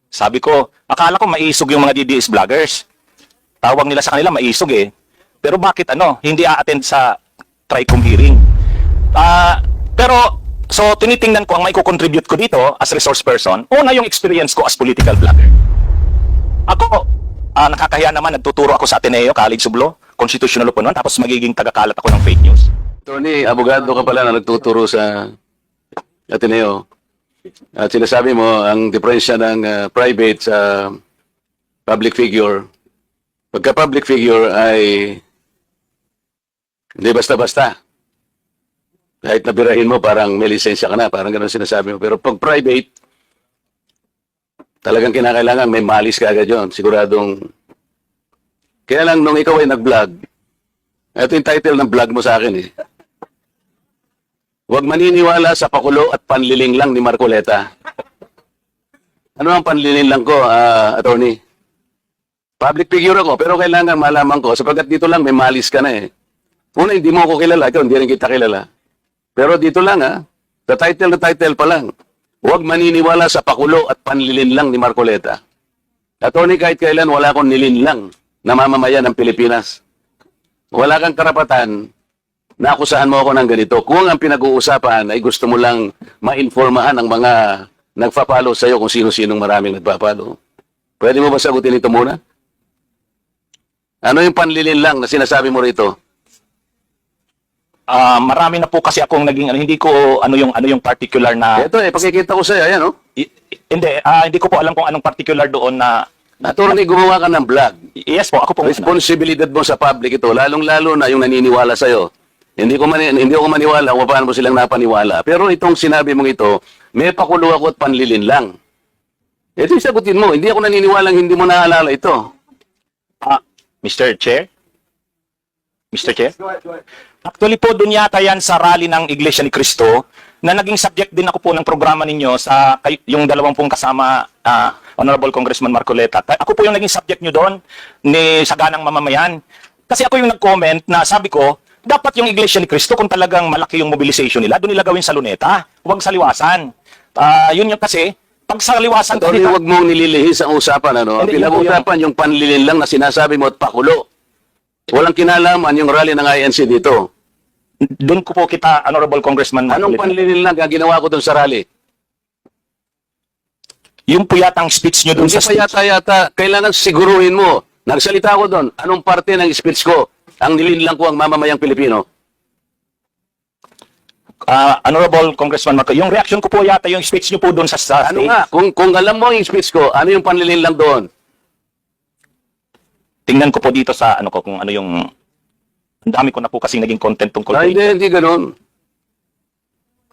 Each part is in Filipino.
Sabi ko, akala ko maisog yung mga DDS vloggers. Tawag nila sa kanila maisog eh. Pero bakit hindi a-attend sa TRICOM hearing? Pero, so tinitingnan ko ang may contribute ko dito as resource person. Una yung experience ko as political vlogger. Ako, nakakahiya naman, nagtuturo ako sa Ateneo, College of Law, Constitutional Law po noon, tapos magiging tagakalat ako ng fake news. Tony, abogado ka pala na nagtuturo sa Ateneo. At sinasabi mo, ang diferensya ng private sa public figure, pagka public figure ay hindi basta-basta. Kahit nabirahin mo, parang may lisensya ka na, parang gano'n sinasabi mo. Pero pag private, talagang kinakailangan may malis ka agad yun. Siguradong, kaya lang nung ikaw ay nag-vlog, ito yung title ng vlog mo sa akin eh. Huwag maniniwala sa pakulo at panliling lang ni Marcoleta. Ano ang panliling lang ko, attorney? Public figure ako, pero kailangan malaman ko, sapagkat dito lang may malis ka na eh. Una, hindi mo ako kilala, ikaw hindi rin kita kilala. Pero dito lang sa title na title pa lang, huwag maniniwala sa pakulo at panlilin lang ni Marcoleta. Attorney, kahit kailan wala akong nilinlang na mamamayan ng Pilipinas. Wala kang karapatan na akusahan mo ako ng ganito. Kung ang pinag-uusapan ay gusto mo lang ma-informahan ang mga nagpa-follow sa'yo kung sino-sinong maraming nagpa-follow. Pwede mo ba sagutin ito muna? Ano yung panlilin lang na sinasabi mo rito? Marami na po kasi akong naging hindi ko ano yung particular na Ito pakikita ko sa'yo, ayan hindi ko po alam kung anong particular doon na Attorney, gumawa ka ng vlog. yes po, ako po Responsibilidad mo sa public ito, lalong-lalo na yung naniniwala sa'yo. Hindi ako maniwala kung paano mo silang napaniwala. Pero itong sinabi mong ito, may pakulo ako at panlilin lang. Ito yung sagutin mo. Hindi ako naniniwalang hindi mo naalala ito. Mr. Chair? Mr. Chair? Actually po, doon yata yan sa rally ng Iglesia ni Cristo na naging subject din ako po ng programa ninyo sa yung 20 kasama Honorable Congressman Marcoleta. Ako po yung naging subject nyo doon ni Saganang Mamamayan. Kasi ako yung nag-comment na sabi ko, dapat yung Iglesia ni Cristo kung talagang malaki yung mobilization nila, doon nila gawin sa Luneta, huwag sa Liwasan. Yun yung kasi, pag sa Liwasan... Attorney, huwag mong nililihis ang usapan. Ang pinag-usapan yung panlilin lang na sinasabi mo at pakulo. Walang kinalaman yung rally ng INC dito. Doon ko po kita, Honorable Congressman Anong Marcoleta. panlilin lang ang ginawa ko doon sa rally? Yung po yatang speech nyo doon Hindi sa pa yata, kailangan siguruhin mo. Nagsalita ako doon, anong parte ng speech ko ang nilinlang ko ang mamamayang Pilipino? Honorable Congressman Marcoleta, yung reaction ko po yata yung speech nyo po doon sa Ano nga, kung alam mo yung speech ko, ano yung panlilin lang doon? Tingnan ko po dito sa ano ko kung ano yung ang dami ko na po kasi naging content tungkol Ah, hindi ganun.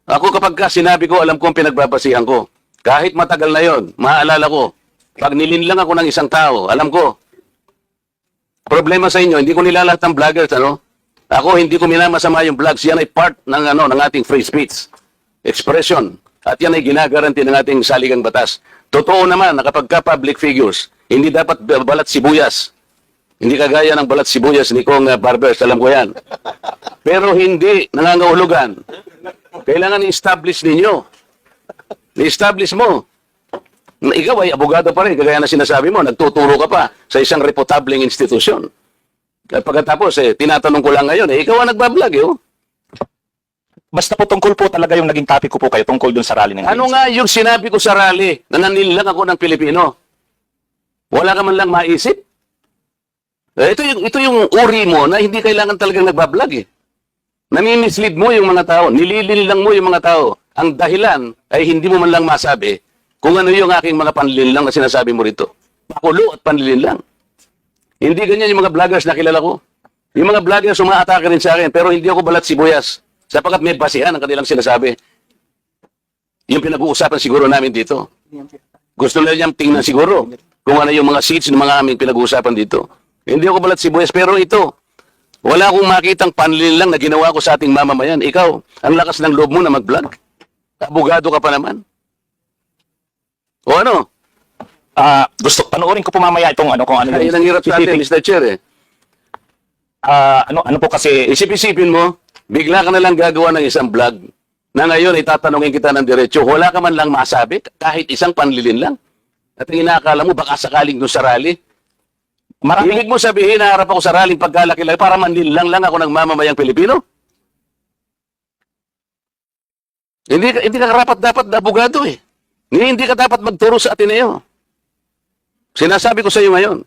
Ako kapag sinabi ko, alam ko ang pinagbabasihan ko. Kahit matagal na yon, maaalala ko. Pag nilinlang ako ng isang tao, alam ko. Problema sa inyo, hindi ko nilalat ng vloggers, Ako, hindi ko minamasama yung vlogs. Yan ay part ng, ng ating free speech. Expression. At yan ay ginagaranti ng ating saligang batas. Totoo naman na kapag ka-public figures, hindi dapat balat sibuyas. Hindi kagaya ng balat sibuyas ni Kong Barbers, alam ko yan. Pero hindi nangangahulugan. Kailangan i-establish ninyo. I-establish mo. Ikaw ay abogado pa rin, kagaya na sinasabi mo, nagtuturo ka pa sa isang reputabling institusyon. At pagkatapos, tinatanong ko lang ngayon, ikaw ang nagbablog, Basta po tungkol po talaga yung naging topic ko po kayo tungkol dun sa rally ng Ano nga yung sinabi ko sa rally na nanilang ako ng Pilipino? Wala ka man lang maisip? Ito yung uri mo na hindi kailangan talagang nagbablog Nami-mislead mo yung mga tao, nililin lang mo yung mga tao. Ang dahilan ay hindi mo man lang masabi kung ano yung aking mga panlilin lang na sinasabi mo rito. Pakulo at panlilin lang. Hindi ganyan yung mga vloggers na kilala ko. Yung mga vloggers umaatake rin sa akin, pero hindi ako balat sibuyas sapagkat may basihan ang kanilang sinasabi. Yung pinag-uusapan siguro namin dito. Gusto nila niyang tingnan siguro kung ano yung mga seats ng mga aming pinag-uusapan dito. Hindi ako balat sibuyas, pero ito, wala akong makitang panlilin lang na ginawa ko sa ating mamamayan. Ikaw, ang lakas ng loob mo na mag-vlog. Abogado ka pa naman. O ano? Gusto panoorin ko po mamaya itong kung ano Ay, ang hirap sa atin, Mr. Chair ano po kasi Isip-isipin mo, bigla ka na lang gagawa ng isang vlog na ngayon itatanungin kita ng diretso. Wala ka man lang masabi, kahit isang panlilin lang. At ang inaakala mo, baka sakaling doon sa rally. Maraming Ibig mo sabihin, naharap ako sa rally pagkalaki-laki para manlilang lang ako ng mamamayang Pilipino? Hindi ka karapat dapat na abogado eh. Hindi ka dapat magturo sa Ateneo. Sinasabi ko sa iyo ngayon.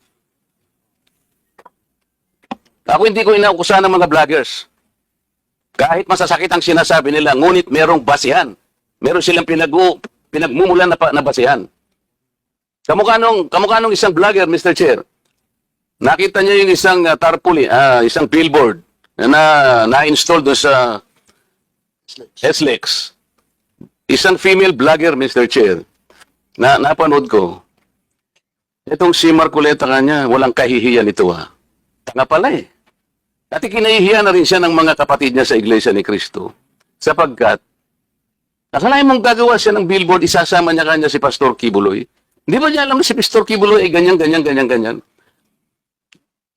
Ako hindi ko inaukusahan ng mga vloggers. Kahit masasakit ang sinasabi nila, ngunit merong basihan. Meron silang pinagmumulan na basihan. Kamukha nung isang vlogger, Mr. Chair. Nakita niya yung isang tarpaulin, isang billboard na na-install doon sa SLEX. Isang female vlogger, Mr. Chair, na napanood ko. Itong si Marcoleta kanya, walang kahihiyan ito Tanga pala eh. At kinahihiyan na rin siya ng mga kapatid niya sa Iglesia ni Cristo. Sapagkat, akalain mong gagawa siya ng billboard, isasama niya kanya si Pastor Kibuloy. Hindi ba niya alam na si Pastor Kibuloy ay ganyan.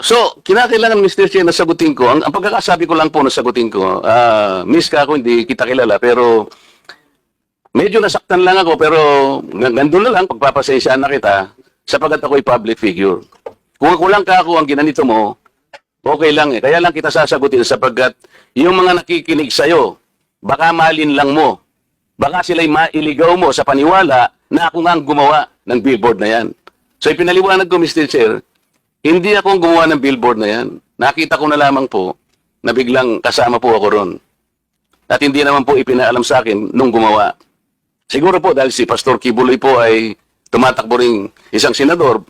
So, kinakailangan, Mr. Chair, na sagutin ko. Ang pagkakasabi ko lang po na sagutin ko, miss ka ako, hindi kita kilala, pero medyo nasaktan lang ako, pero nandun na lang, pagpapasensyaan na kita, sapagkat ako'y public figure. Kung kulang ka ako ang ginanito mo, okay lang eh. Kaya lang kita sasagutin sapagkat yung mga nakikinig sa'yo, baka malin lang mo. Baka sila'y mailigaw mo sa paniwala na ako nga ang gumawa ng billboard na yan. So ipinaliwanag ko, Mr. Chair, hindi ako ang gumawa ng billboard na yan. Nakita ko na lamang po na biglang kasama po ako ron. At hindi naman po ipinaalam sa akin nung gumawa. Siguro po dahil si Pastor Kibuloy po ay tumatakbo ring isang senador,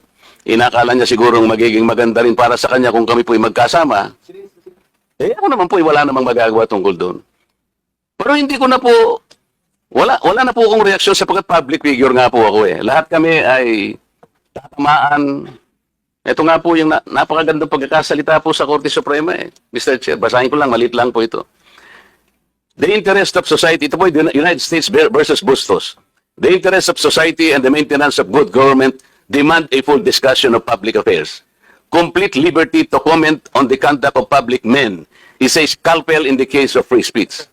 inakala niya sigurong magiging maganda rin para sa kanya kung kami po ay magkasama. Eh ako naman po ay wala namang magagawa tungkol doon. Pero hindi ko na po, wala na po akong reaksyon sapagkat public figure nga po ako eh. Lahat kami ay tatamaan. Ito nga po yung napakagandang pagkakasalita po sa Korte Suprema eh. Mr. Chair, basahin ko lang, maliit lang po ito. The interest of society, ito po yung United States versus Bustos. The interest of society and the maintenance of good government demand a full discussion of public affairs. Complete liberty to comment on the conduct of public men is a scalpel in the case of free speech.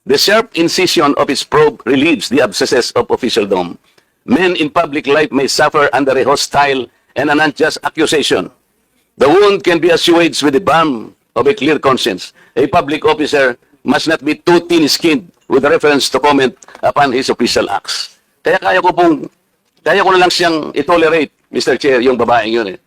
The sharp incision of its probe relieves the abscesses of officialdom. Men in public life may suffer under a hostile and an unjust accusation. The wound can be assuaged with the balm of a clear conscience. A public officer must not be too thin-skinned with reference to comment upon his official acts. Kaya kaya ko na lang siyang itolerate, Mr. Chair, yung babaeng yun eh.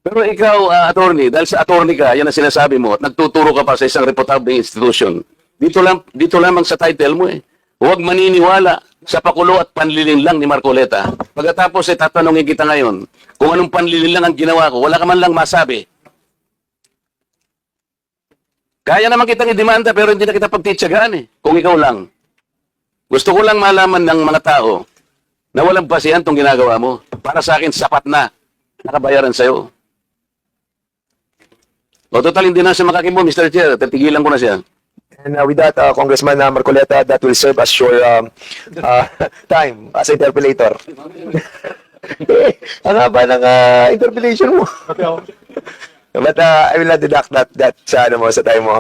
Pero ikaw, attorney, dahil sa attorney ka, yan ang sinasabi mo, at nagtuturo ka pa sa isang reputable institution, dito lamang sa title mo eh. Huwag maniniwala sa pakulo at panlilin lang ni Marcoleta. Pagkatapos ay tatanungin kita ngayon, kung anong panlilin lang ang ginawa ko, wala ka man lang masabi. Kaya naman kitang idemanda pero hindi na kita pagtitsagaan eh, kung ikaw lang. Gusto ko lang malaman ng mga tao na walang basihan itong ginagawa mo. Para sa akin, sapat na nakabayaran sa'yo. O total, hindi na siya makakimo, Mr. Chair. Tatigilan ko na siya. And with that, Congressman Marcoleta, that will serve as your time as interpellator. Ang haba ng interpellation mo. But I will not deduct that sa time mo,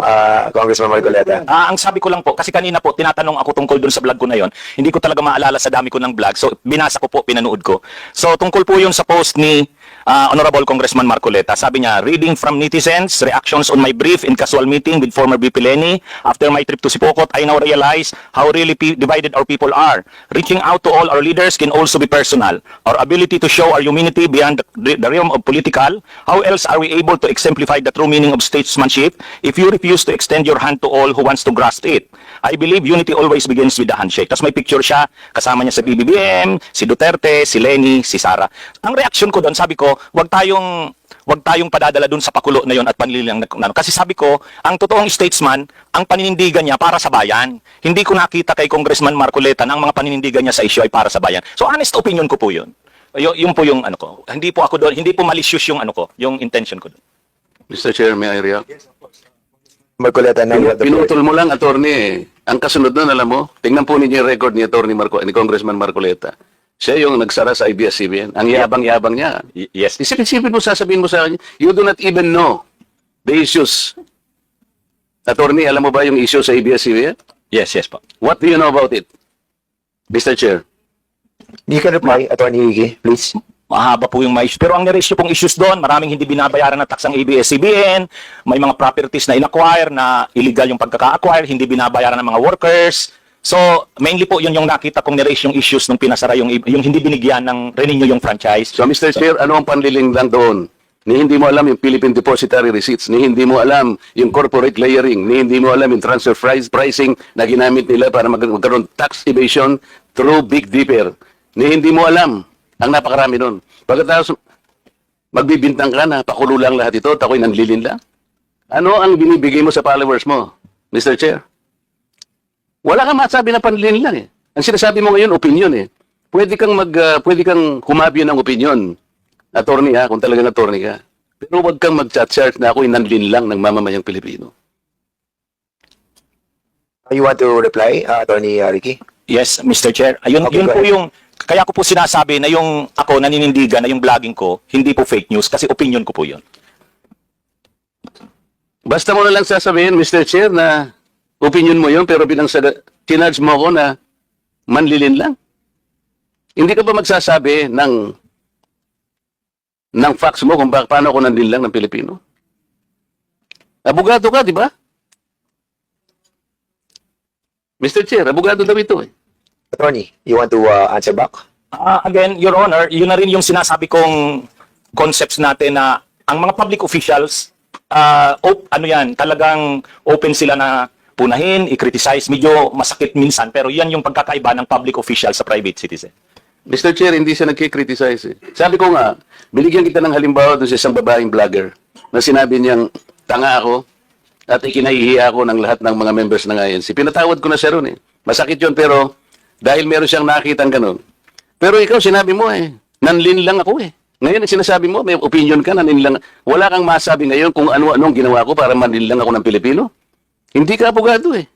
Congressman Marcoleta. Ang sabi ko lang po, kasi kanina po, tinatanong ako tungkol dun sa vlog ko na yon. Hindi ko talaga maalala sa dami ko ng vlog. So, binasa ko po, pinanood ko. So, tungkol po yun sa post ni Honorable Congressman Marcoleta. Sabi niya, reading from netizens, reactions on my brief in casual meeting with former VP Lenny. After my trip to Sipokot, I now realize how really divided our people are. Reaching out to all our leaders can also be personal. Our ability to show our humanity beyond the realm of political. How else are we able to exemplify the true meaning of statesmanship if you refuse to extend your hand to all who wants to grasp it? I believe unity always begins with the handshake. Tapos may picture siya, kasama niya sa BBBM, si Duterte, si Lenny, si Sara. Ang reaction ko doon, sabi ko, wag tayong padadala doon sa pakulo na yon at panlilang kasi sabi ko, ang totoong statesman, ang paninindigan niya para sa bayan. Hindi ko nakita kay Congressman Marcoleta na ang mga paninindigan niya sa issue ay para sa bayan. So honest opinion ko po yun. Yun po yung ano ko. Hindi po ako doon, hindi po malicious yung ano ko, yung intention ko doon. Mr. Chair, may I react? Marcoleta, now you have the floor. Pinutol mo lang, attorney eh. Ang kasunod nun, alam mo, tingnan po ninyo yung record ni ni Congressman Marcoleta. Siya yung nagsara sa ABS-CBN. Ang yabang-yabang niya. Yes. Isipin mo, sasabihin mo sa kanya, you do not even know the issues. Attorney, alam mo ba yung issue sa ABS-CBN? Yes po. What do you know about it? Mr. Chair. You can reply, Attorney Higi, please. Mahaba po yung may issues. Pero ang nireach nyo pong issues doon, maraming hindi binabayaran ng tax ang ABS-CBN, may mga properties na in-acquire na illegal yung pagkaka-acquire, hindi binabayaran ng mga workers. So, mainly po yun yung nakita kong nireach yung issues nung pinasara yung hindi binigyan ng renew yung franchise. So, Mr. Chair, ano ang panliling lang doon? Ni hindi mo alam yung Philippine Depositary Receipts, ni hindi mo alam yung corporate layering, ni hindi mo alam yung transfer pricing na ginamit nila para magkaroon tax evasion through Big Dipper. Ni hindi mo alam ang napakarami nun. Pagkatapos, magbibintang ka na, pakulo lang lahat ito, tako'y nanlilin lang. Ano ang binibigay mo sa followers mo, Mr. Chair? Wala kang masabi na panlilin lang eh. Ang sinasabi mo ngayon, opinion eh. Pwede kang humabyo ng opinion. Attorney ha, kung talagang attorney ka. Pero huwag kang mag-chat na ako'y nanlin lang ng mamamayang Pilipino. You want to reply, Attorney Ricky? Yes, Mr. Chair. Ayun, Okay, yun go po ahead. yung, kaya ko po sinasabi na yung ako naninindigan na yung vlogging ko, hindi po fake news kasi opinion ko po yun. Basta mo na lang sasabihin, Mr. Chair, na opinion mo yun, pero bilang kinarge mo ako na manlilin lang. Hindi ka ba magsasabi ng facts mo kung paano ako nanlilin lang ng Pilipino? Abogado ka, di ba? Mr. Chair, abogado daw ito eh. Attorney, you want to answer back? Again, Your Honor, yun na rin yung sinasabi kong concepts natin na ang mga public officials, talagang open sila na punahin, i-criticize. Medyo masakit minsan, pero yan yung pagkakaiba ng public official sa private citizen. Mr. Chair, hindi siya nagkikriticize eh. Sabi ko nga, binigyan kita ng halimbawa doon sa isang babaeng vlogger na sinabi niyang tanga ako at ikinahihiya ako ng lahat ng mga members ng INC. Pinatawad ko na siya ron eh. Masakit yun pero dahil meron siyang nakitang ganun. Pero ikaw sinabi mo eh, nanlin lang ako eh. Ngayon sinasabi mo, may opinion ka, nanlin lang. Wala kang masabi ngayon kung ano-anong ginawa ko para manlin lang ako ng Pilipino. Hindi ka abogado eh.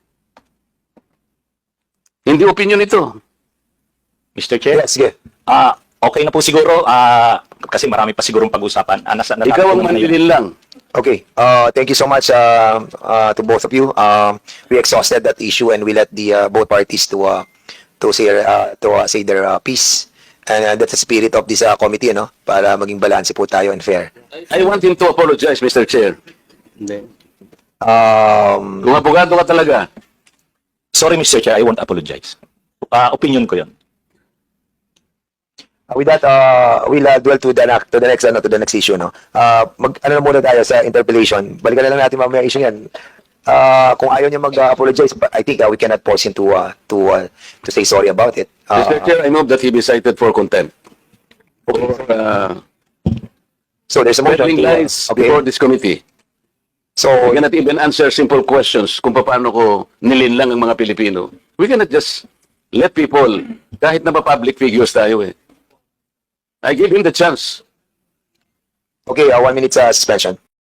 Hindi opinion ito. Mr. Chair? Yes, sige. Okay na po siguro, kasi marami pa sigurong pag-usapan. Ikaw ang manlilin lang. Okay. Thank you so much to both of you. We exhausted that issue and we let the both parties to say their piece. And that's the spirit of this committee, no? Para maging balanse po tayo and fair. I want him to apologize, Mr. Chair. Kung abogado ka talaga. Sorry, Mr. Chair, I won't apologize. Opinion ko yun. With that, we'll dwell to the next issue, no? Ano na muna tayo sa interpellation. Balikan na lang natin mamaya issue yan. Kung ayaw niya mag-apologize, I think we cannot force him to say sorry about it. Mr. Chair, I move that he be cited for contempt. So there's a motion Peddling lies before this committee. So We cannot even answer simple questions kung paano ko nilinlang ang mga Pilipino. We cannot just let people, kahit na pa-public figures tayo eh. I give him the chance. okay, 1 minute suspension.